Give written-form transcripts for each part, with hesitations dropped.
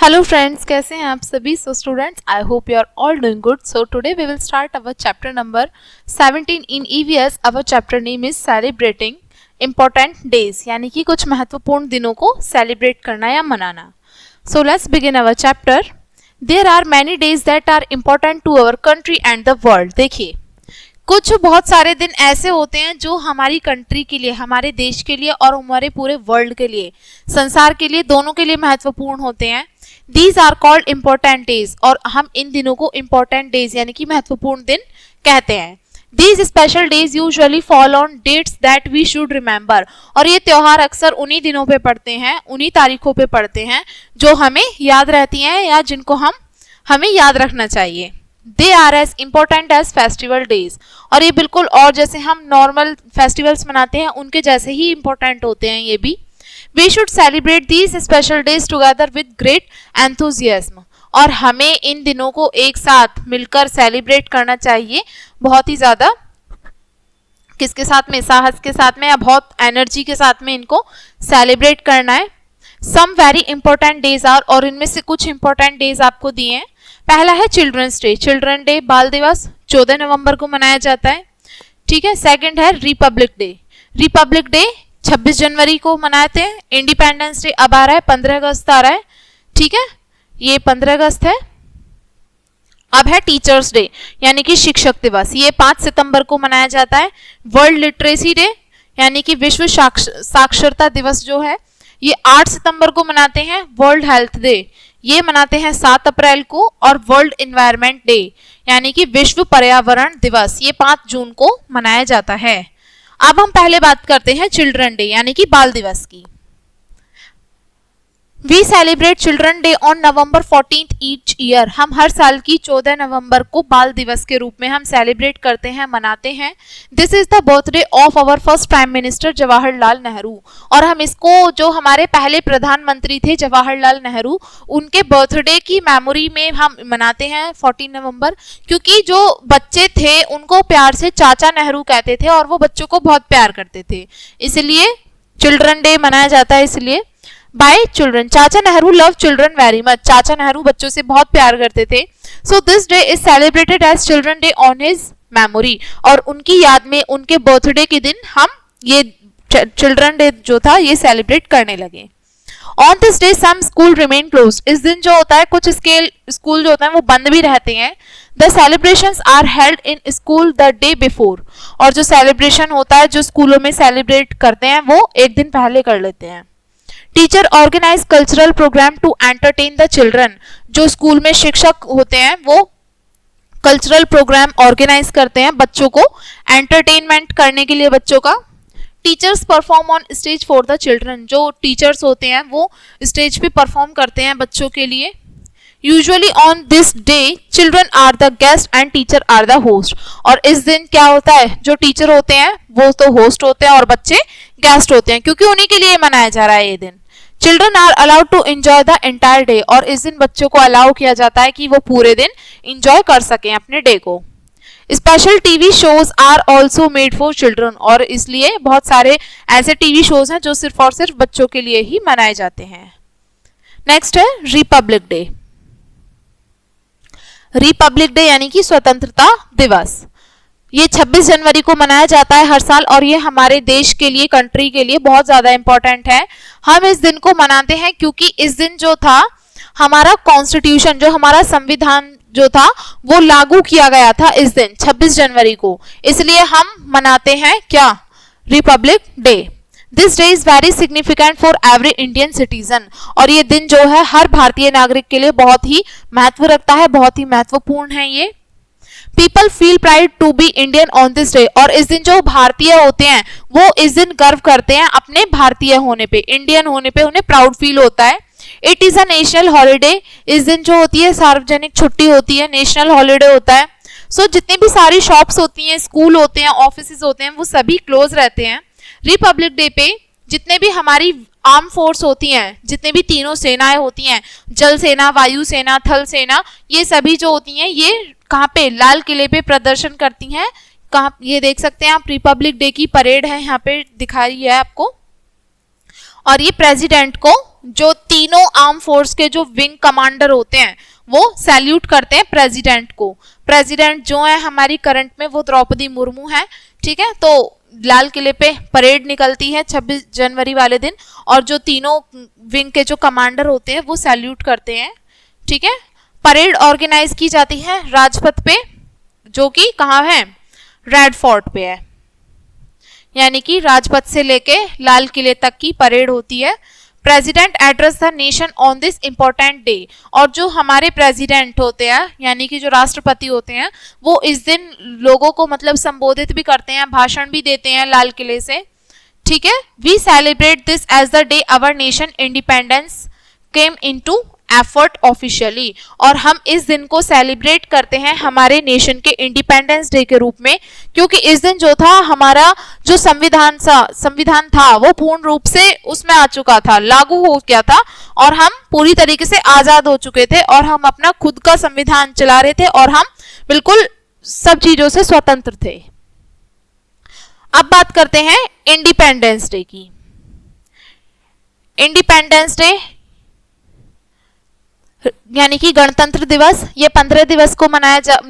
Hello friends, कैसे हैं आप सभी? So students, I hope you are all doing good. So today we will start our chapter number 17 in EVS. Our chapter name is celebrating important days, यानी कि कुछ महत्वपूर्ण दिनों को सेलिब्रेट करना या मनाना. So let's begin our chapter. There are many days that are important to our country and the world. देखिए, कुछ बहुत सारे दिन ऐसे होते हैं जो हमारी कंट्री के लिए, हमारे देश के लिए और हमारे पूरे वर्ल्ड के लिए, संसार के लिए, दोनों के लिए महत्वपूर्ण होते हैं. These are called important days, और हम इन दिनों को important days यानी कि महत्वपूर्ण दिन कहते हैं. These special days usually fall on dates that we should remember. और ये त्योहार अक्सर उन्हीं दिनों पे पड़ते हैं, उन्हीं तारीखों पे पड़ते हैं जो हमें याद रहती हैं या जिनको हमें याद रखना चाहिए. They are as important as festival days. और ये बिल्कुल और जैसे हम नॉर्मल फेस्टिवल्स मनाते हैं उनके जैसे ही इम्पोर्टेंट होते हैं ये भी. We should celebrate these special days together with great enthusiasm. और हमें इन दिनों को एक साथ मिलकर सेलिब्रेट करना चाहिए बहुत ही ज़्यादा, किसके साथ में, साहस के साथ में या बहुत एनर्जी के साथ में इनको सेलिब्रेट करना है. Some very important days are, और इनमें से कुछ important days आपको दिए हैं. पहला है चिल्ड्रंस डे. चिल्ड्रन डे, बाल दिवस 14 नवंबर को मनाया जाता है. ठीक है. सेकंड है रिपब्लिक डे. रिपब्लिक डे 26 जनवरी को मनाते हैं. इंडिपेंडेंस डे अब आ रहा है, 15 अगस्त आ रहा है. ठीक है, ये 15 अगस्त है. अब है टीचर्स डे यानी कि शिक्षक दिवस, ये 5 सितंबर को मनाया जाता है. वर्ल्ड लिटरेसी डे यानी कि विश्व साक्षरता दिवस जो है ये 8 सितंबर को मनाते हैं. वर्ल्ड हेल्थ डे ये मनाते हैं 7 अप्रैल को. और वर्ल्ड एनवायरनमेंट डे यानी कि विश्व पर्यावरण दिवस ये 5 जून को मनाया जाता है. अब हम पहले बात करते हैं चिल्ड्रन डे यानी कि बाल दिवस की. We celebrate children day on November 14th each year. हम हर साल की 14 नवंबर को बाल दिवस के रूप में हम सेलिब्रेट करते हैं, मनाते हैं. This is the birthday of our first prime minister Jawaharlal Nehru. और हम इसको, जो हमारे पहले प्रधानमंत्री थे जवाहरलाल नेहरू, उनके बर्थडे की मेमोरी में हम मनाते हैं 14 नवंबर. क्योंकि जो बच्चे थे उनको प्यार से चाचा नेहरू कहते थे और वो बच्चों को बहुत प्यार करते थे, इसलिए चिल्ड्रन डे मनाया जाता है. इसलिए by children, Chacha Nehru love children very much. Chacha Nehru बच्चों से बहुत प्यार करते थे. So this day is celebrated as children day on his memory. और उनकी याद में उनके बर्थडे के दिन हम ये चिल्ड्रन डे जो था ये सेलिब्रेट करने लगे. On this day some school remain closed. इस दिन जो होता है कुछ स्कूल जो होता है वो बंद भी रहते हैं. The celebrations are held in school the day before. और जो सेलिब्रेशन होता है, जो स्कूलों में सेलिब्रेट करते हैं, वो एक दिन पहले कर लेते हैं. Teacher organize cultural program to entertain the children. जो स्कूल में शिक्षक होते हैं वो कल्चरल प्रोग्राम ऑर्गेनाइज करते हैं बच्चों को एंटरटेनमेंट करने के लिए बच्चों का. Teachers perform on stage for the children. जो टीचर्स होते हैं वो स्टेज पे परफॉर्म करते हैं बच्चों के लिए. Usually on this day children are the guest and teacher are the host. और इस दिन क्या होता है, जो टीचर होते हैं वो तो होस्ट होते हैं और बच्चे गेस्ट होते हैं, क्योंकि उन्हीं के लिए मनाया जा रहा है ये दिन. Children are allowed to enjoy the entire day. और इस दिन बच्चों को अलाउ किया जाता है कि वो पूरे दिन एंजॉय कर सकें अपने डे को. Special TV shows are also made for children. और इसलिए बहुत सारे ऐसे टीवी शोज हैं जो सिर्फ और सिर्फ बच्चों के लिए ही मनाए जाते हैं. नेक्स्ट है रिपब्लिक डे. रिपब्लिक डे यानी कि स्वतंत्रता दिवस. ये 26 जनवरी को मनाया जाता है हर साल. और ये हमारे देश के लिए, कंट्री के लिए बहुत ज्यादा इंपॉर्टेंट है. हम इस दिन को मनाते हैं क्योंकि इस दिन जो था हमारा कॉन्स्टिट्यूशन, जो हमारा संविधान जो था वो लागू किया गया था इस दिन 26 जनवरी को. इसलिए हम मनाते हैं क्या, Republic day. This day is very significant for every Indian citizen. और ये दिन जो है हर भारतीय नागरिक के लिए बहुत ही महत्व रखता है, बहुत ही महत्वपूर्ण है ये. People feel pride to be Indian on this day. और इस दिन जो भारतीय होते हैं वो इस दिन गर्व करते हैं अपने भारतीय होने पे, इंडियन होने पे उन्हें प्राउड फील होता है. It is a national holiday. इस दिन जो होती है सार्वजनिक छुट्टी होती है, नेशनल हॉलीडे होता है. सो जितनी भी सारी शॉप्स होती हैं, स्कूल होते हैं, ऑफिस होते हैं, वो सभी क्लोज रहते हैं. रिपब्लिक डे पे जितने भी हमारी आर्म फोर्स होती हैं, जितने भी तीनों सेनाएं होती हैं, जल सेना, वायु सेना, थल सेना, ये सभी जो होती हैं ये कहाँ पे, लाल किले पे प्रदर्शन करती हैं. कहाँ, ये देख सकते हैं आप, रिपब्लिक डे की परेड है यहाँ पे दिखा रही है आपको. और ये प्रेसिडेंट को जो तीनों आर्म फोर्स के जो विंग कमांडर होते हैं वो सैल्यूट करते हैं प्रेसिडेंट को। प्रेसिडेंट जो है हमारी करंट में वो द्रौपदी मुर्मू है, ठीक है। तो लाल किले पे परेड निकलती है 26 जनवरी वाले दिन, और जो तीनों विंग के जो कमांडर होते हैं वो सैल्यूट करते हैं, ठीक है। परेड ऑर्गेनाइज की जाती है राजपथ पे, जो कि कहाँ है, रेड फोर्ट पे है, यानी कि राजपथ से लेके लाल किले तक की परेड होती है। President address the nation on this important day, और जो हमारे प्रेसिडेंट होते हैं यानी कि जो राष्ट्रपति होते हैं वो इस दिन लोगों को मतलब संबोधित भी करते हैं, भाषण भी देते हैं लाल किले से, ठीक है। We celebrate this as the day our nation independence came into effort officially, और हम इस दिन को सेलिब्रेट करते हैं हमारे नेशन के इंडिपेंडेंस डे के रूप में, क्योंकि इस दिन जो था हमारा जो संविधान था वो पूर्ण रूप से उसमें आ चुका था, लागू हो गया था, और हम पूरी तरीके से आजाद हो चुके थे, और हम अपना खुद का संविधान चला रहे थे, और हम बिल्कुल सब चीजों से स्वतंत्र थे। अब बात करते हैं इंडिपेंडेंस डे की। इंडिपेंडेंस डे यानी कि गणतंत्र दिवस, ये 15 दिवस को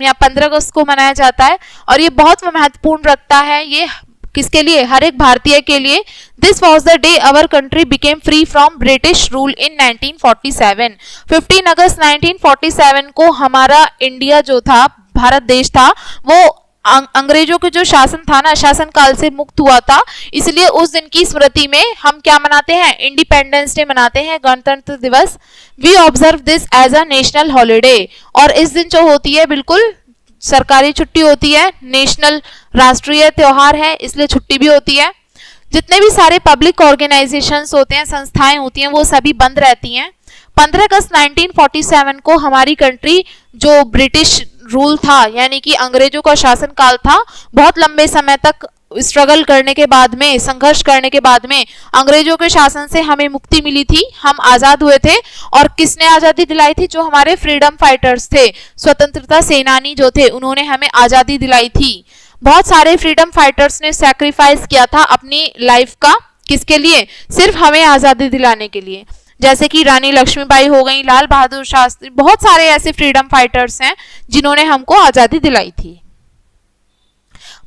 या 15 अगस्त को मनाया जाता है, और ये बहुत महत्वपूर्ण रखता है। ये किसके लिए, हर एक भारतीय के लिए। This was the day our country became free from British rule in 1947। 15 अगस्त 1947 को हमारा इंडिया जो था, भारत देश था, वो अंग्रेजों के जो शासन था ना, शासन काल से मुक्त हुआ था, इसलिए उस दिन की स्मृति में हम क्या मनाते हैं, इंडिपेंडेंस डे मनाते हैं, गणतंत्र दिवस। We observe this as a national holiday, और इस दिन जो होती है बिल्कुल सरकारी छुट्टी होती है, नेशनल राष्ट्रीय त्योहार है, इसलिए छुट्टी भी होती है। जितने भी सारे पब्लिक ऑर्गेनाइजेशंस होते हैं, संस्थाएं होती हैं, वो सभी बंद रहती हैं। 15 अगस्त 1947 को हमारी कंट्री जो ब्रिटिश रूल था यानी कि अंग्रेजों का शासन काल था, बहुत लंबे समय तक स्ट्रगल करने के बाद में, संघर्ष करने के बाद में अंग्रेजों के शासन से हमें मुक्ति मिली थी, हम आजाद हुए थे। और किसने आजादी दिलाई थी, जो हमारे फ्रीडम फाइटर्स थे, स्वतंत्रता सेनानी जो थे, उन्होंने हमें आजादी दिलाई थी। बहुत सारे फ्रीडम फाइटर्स ने सैक्रिफाइस किया था अपनी लाइफ का, किसके लिए, सिर्फ हमें आजादी दिलाने के लिए, जैसे कि रानी लक्ष्मीबाई हो गई, लाल बहादुर शास्त्री, बहुत सारे ऐसे फ्रीडम फाइटर्स हैं जिन्होंने हमको आजादी दिलाई थी।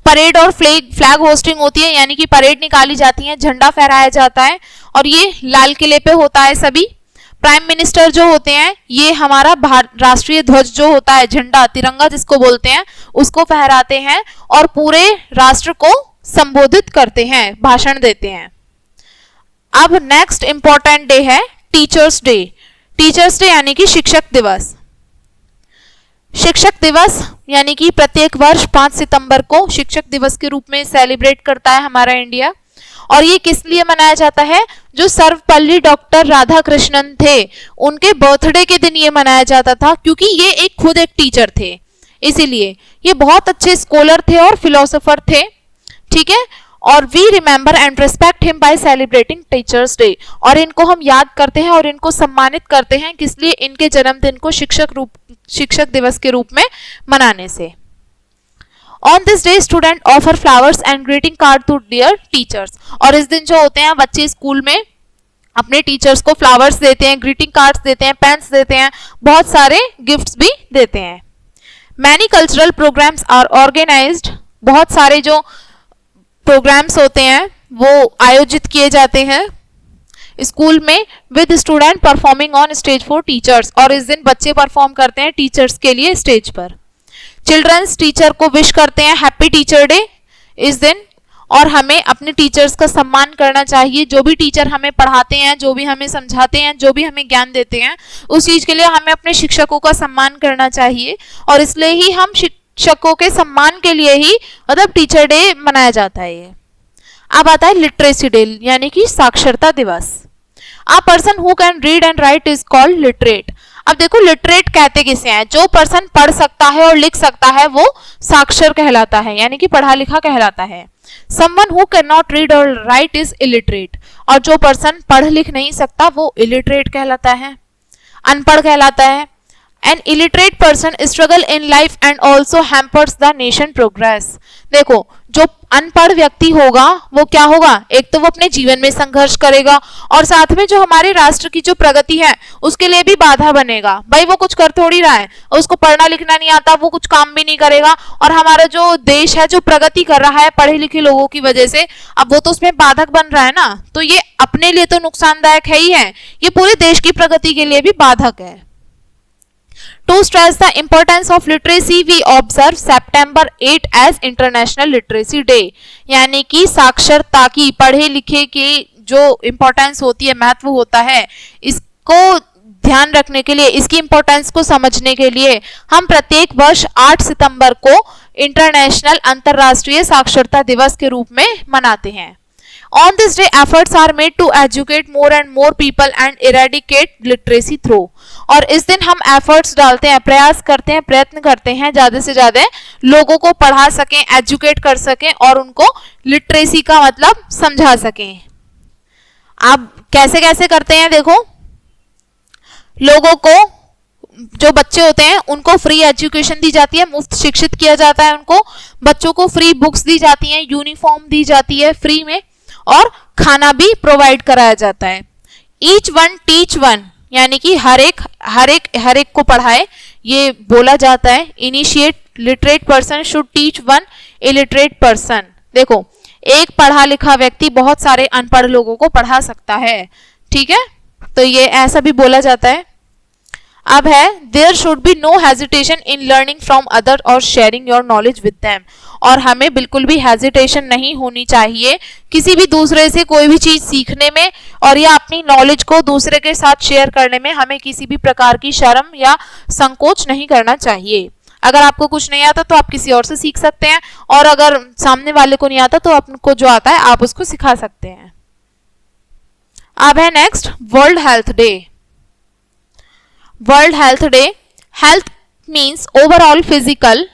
परेड और फ्लैग होस्टिंग होती है, यानी कि परेड निकाली जाती है, झंडा फहराया जाता है, और ये लाल किले पे होता है सभी। प्राइम मिनिस्टर जो होते हैं, ये हमारा राष्ट्रीय ध्वज जो होता है, झंडा, तिरंगा जिसको बोलते हैं, उसको फहराते हैं और पूरे राष्ट्र को संबोधित करते हैं, भाषण देते हैं। अब नेक्स्ट इंपॉर्टेंट डे है टीचर्स डे। टीचर्स डे यानी कि शिक्षक दिवस। शिक्षक दिवस यानी कि प्रत्येक वर्ष 5 सितंबर को शिक्षक दिवस के रूप में सेलिब्रेट करता है हमारा इंडिया। और ये किस लिए मनाया जाता है, जो सर्वपल्ली डॉक्टर राधाकृष्णन थे, उनके बर्थडे के दिन ये मनाया जाता था, क्योंकि ये एक खुद एक टीचर थे, इसीलिए ये बहुत अच्छे स्कॉलर थे और फिलोसोफर थे, ठीक है। और we remember and respect him by celebrating teachers day, और इनको हम याद करते हैं और इनको सम्मानित करते हैं, किस लिए, इनके जन्मदिन को शिक्षक दिवस के रूप में मनाने से। On this day student offer flowers and greeting card to dear teachers, और इस दिन जो होते हैं बच्चे स्कूल में अपने टीचर्स को फ्लावर्स देते हैं, ग्रीटिंग कार्ड्स देते हैं, पेन्स देते हैं, बहुत सारे गिफ्ट्स भी देते हैं। Many cultural programmes are organised, बहुत सारे जो प्रोग्राम्स होते हैं वो आयोजित किए जाते हैं स्कूल में, with student performing on stage for teachers, और इस दिन बच्चे परफॉर्म करते हैं टीचर्स के लिए स्टेज पर। चिल्ड्रंस टीचर को विश करते हैं हैप्पी टीचर डे इस दिन, और हमें अपने टीचर्स का सम्मान करना चाहिए। जो भी टीचर हमें पढ़ाते हैं, जो भी हमें समझाते हैं, जो भी हमें ज्ञान देते हैं, उस चीज के लिए हमें अपने शिक्षकों का सम्मान करना चाहिए, और इसलिए ही हम शिक्षकों के सम्मान के लिए ही मतलब टीचर डे मनाया जाता है ये। अब आता है लिटरेसी डे यानी कि साक्षरता दिवस। A person who can read and right is called literate. अब देखो लिटरेट कहते किसे हैं, जो पर्सन पढ़ सकता है और लिख सकता है वो साक्षर कहलाता है, यानी कि पढ़ा लिखा कहलाता है। Someone who can not read और राइट इज इलिटरेट, और जो पर्सन पढ़ लिख नहीं सकता वो इलिटरेट कहलाता है, अनपढ़ कहलाता है। An illiterate person struggle in life and also hampers the nation progress. देखो, जो अनपढ़ व्यक्ति होगा वो क्या होगा, एक तो वो अपने जीवन में संघर्ष करेगा और साथ में जो हमारे राष्ट्र की जो प्रगति है उसके लिए भी बाधा बनेगा। भाई वो कुछ कर थोड़ी रहा है, उसको पढ़ना लिखना नहीं आता, वो कुछ काम भी नहीं करेगा और हमारा जो देश है जो प्रगति कर रहा है पढ़े लिखे लोगों की वजह से, अब वो तो उसमें बाधक बन रहा है ना, तो ये अपने लिए तो नुकसानदायक है ही है, ये पूरे देश की प्रगति के लिए भी बाधक है। To stress the importance of literacy, we observe September 8 as International Literacy Day। यानी कि साक्षरता की, पढ़े लिखे के जो इम्पोर्टेंस होती है, महत्व होता है, इसको ध्यान रखने के लिए, इसकी इम्पोर्टेंस को समझने के लिए हम प्रत्येक वर्ष 8 सितंबर को इंटरनेशनल अंतरराष्ट्रीय साक्षरता दिवस के रूप में मनाते हैं। On this day, efforts are made to educate more and more people and eradicate literacy through। और इस दिन हम efforts डालते हैं, प्रयास करते हैं, प्रयत्न करते हैं ज़्यादा से ज़्यादा लोगों को पढ़ा सकें, एजुकेट कर सकें और उनको लिटरेसी का मतलब समझा सकें। आप कैसे कैसे करते हैं, देखो, लोगों को, जो बच्चे होते हैं उनको फ्री एजुकेशन दी जाती है, मुफ्त शिक्षित किया जाता है उनको, बच्चों को फ्री बुक्स दी जाती हैं, यूनिफॉर्म दी जाती है फ्री में और खाना भी प्रोवाइड कराया जाता है। ईच वन टीच वन, यानी कि हर एक को पढ़ाए, ये बोला जाता है। Initiate literate person should teach one illiterate person. देखो, एक पढ़ा लिखा व्यक्ति बहुत सारे अनपढ़ लोगों को पढ़ा सकता है, ठीक है, तो ये ऐसा भी बोला जाता है। अब है there should be no hesitation in learning from other और sharing your knowledge with them. और हमें बिल्कुल भी हेजिटेशन नहीं होनी चाहिए किसी भी दूसरे से कोई भी चीज सीखने में और या अपनी नॉलेज को दूसरे के साथ शेयर करने में हमें किसी भी प्रकार की शर्म या संकोच नहीं करना चाहिए। अगर आपको कुछ नहीं आता तो आप किसी और से सीख सकते हैं और अगर सामने वाले को नहीं आता तो आपको जो आता है आप उसको सिखा सकते हैं। अब है next world health day. World health day, health means overall physical,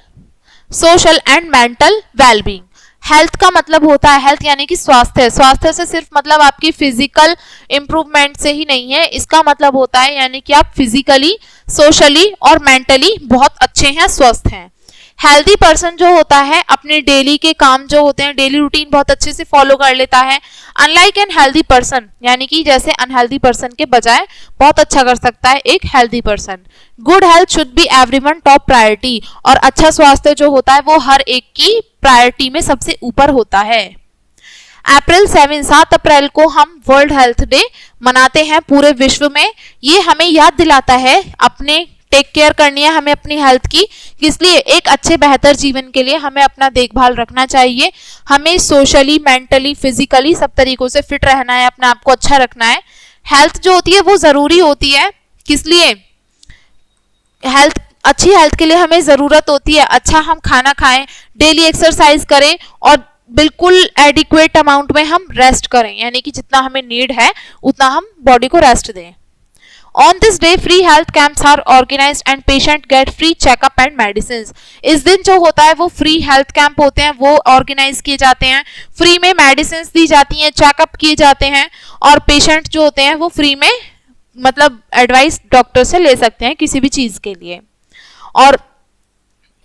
social and mental wellbeing. Health का मतलब होता है, हेल्थ यानी कि स्वास्थ्य, स्वास्थ्य से सिर्फ मतलब आपकी फिजिकल इंप्रूवमेंट से ही नहीं है, इसका मतलब होता है यानी कि आप फिजिकली, सोशली और मेंटली बहुत अच्छे हैं, स्वस्थ हैं। हेल्दी पर्सन जो होता है अपने डेली के काम जो होते हैं, डेली रूटीन बहुत अच्छे से फॉलो कर लेता है, अनलाइक एन हेल्दी पर्सन, यानी कि जैसे अनहेल्दी पर्सन के बजाय बहुत अच्छा कर सकता है एक healthy person. Good health should be everyone top priority, और अच्छा स्वास्थ्य जो होता है वो हर एक की प्रायोरिटी में सबसे ऊपर होता है। अप्रैल 7 अप्रैल को हम वर्ल्ड हेल्थ डे मनाते हैं पूरे विश्व में। ये हमें याद दिलाता है अपने टेक केयर करनी है हमें अपनी हेल्थ की, इसलिए एक अच्छे बेहतर जीवन के लिए हमें अपना देखभाल रखना चाहिए। हमें सोशली, मेंटली, फिजिकली सब तरीकों से फिट रहना है, अपने आप को अच्छा रखना है। हेल्थ जो होती है वो जरूरी होती है, किस लिए? हेल्थ, अच्छी हेल्थ के लिए हमें जरूरत होती है अच्छा हम खाना खाएं, डेली एक्सरसाइज करें और बिल्कुल एडिक्वेट अमाउंट में हम रेस्ट करें, यानी कि जितना हमें नीड है उतना हम बॉडी को रेस्ट दें। On this day, free health camps are organized and patient get free checkup and medicines। इस दिन जो होता है वो फ्री हेल्थ कैंप होते हैं, वो ऑर्गेनाइज किए जाते हैं, फ्री में मेडिसिन दी जाती हैं, चेकअप किए जाते हैं और पेशेंट जो होते हैं वो फ्री में मतलब एडवाइस डॉक्टर से ले सकते हैं किसी भी चीज के लिए। और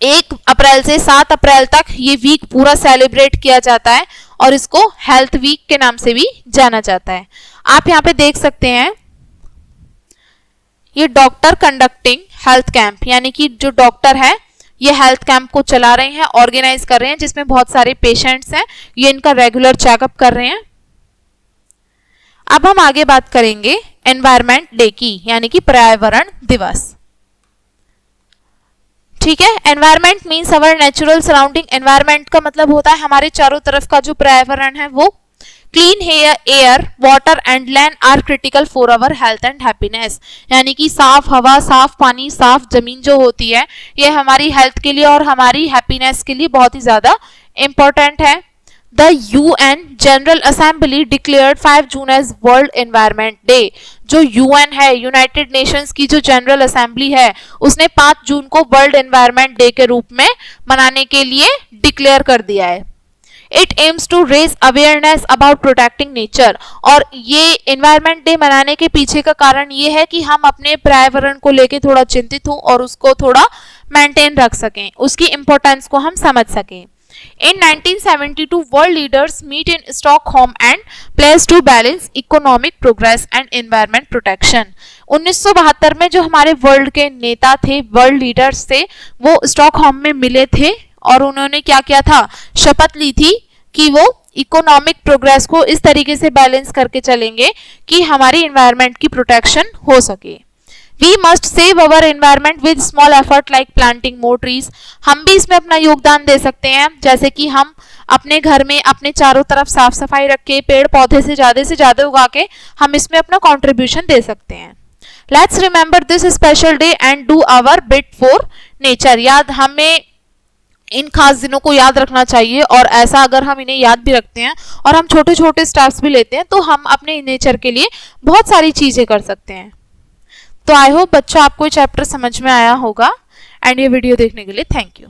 1 अप्रैल से 7 अप्रैल तक ये वीक पूरा सेलिब्रेट किया जाता है और इसको हेल्थ वीक के नाम से भी जाना जाता है। आप यहाँ पे देख सकते हैं ये डॉक्टर कंडक्टिंग हेल्थ कैंप, यानी कि जो डॉक्टर है ये हेल्थ कैंप को चला रहे हैं, ऑर्गेनाइज कर रहे हैं, जिसमें बहुत सारे पेशेंट्स हैं, ये इनका रेगुलर चेकअप कर रहे हैं। अब हम आगे बात करेंगे एनवायरनमेंट डे की, यानी कि पर्यावरण दिवस। ठीक है, एनवायरनमेंट मीन्स अवर नेचुरल सराउंडिंग। एनवायरनमेंट का मतलब होता है हमारे चारों तरफ का जो पर्यावरण है वो। Clean air, water and land are critical for our health and happiness, यानी कि साफ हवा, साफ पानी, साफ जमीन जो होती है ये हमारी हेल्थ के लिए और हमारी हैप्पीनेस के लिए बहुत ही ज्यादा इम्पोर्टेंट है। The UN general assembly declared 5 June as world environment day. जो यूएन है, यूनाइटेड नेशंस की जो जनरल असेंबली है, उसने 5 जून को वर्ल्ड एनवायरनमेंट डे के रूप में मनाने के लिए डिक्लेयर कर दिया है। It aims to raise awareness about protecting nature. और ये एनवायरनमेंट डे मनाने के पीछे का कारण ये है कि हम अपने पर्यावरण को लेके थोड़ा चिंतित हों और उसको थोड़ा मेंटेन रख सकें, उसकी इम्पोर्टेंस को हम समझ सकें। In 1972, world leaders meet in Stockholm and pledge to balance economic progress and environment protection. 1972 में जो हमारे वर्ल्ड के नेता थे, वर्ल्ड लीडर्स थे, वो स्टॉकहोम में मिले थे और उन्होंने क्या किया था, शपथ ली थी कि वो इकोनॉमिक प्रोग्रेस को इस तरीके से बैलेंस करके चलेंगे कि हमारी एनवायरनमेंट की प्रोटेक्शन हो सके। We must save our environment with small effort like planting more trees. हम भी इसमें अपना योगदान दे सकते हैं, जैसे कि हम अपने घर में अपने चारों तरफ साफ सफाई रख के पेड़ पौधे से ज़्यादा उगा के हम इसमें अपना कंट्रीब्यूशन दे सकते हैं। Let's remember this special day and do our bit for nature. याद हमें इन खास दिनों को याद रखना चाहिए और ऐसा अगर हम इन्हें याद भी रखते हैं और हम छोटे छोटे स्टेप्स भी लेते हैं तो हम अपने नेचर के लिए बहुत सारी चीज़ें कर सकते हैं। तो आई होप बच्चों आपको ये चैप्टर समझ में आया होगा एंड ये वीडियो देखने के लिए थैंक यू।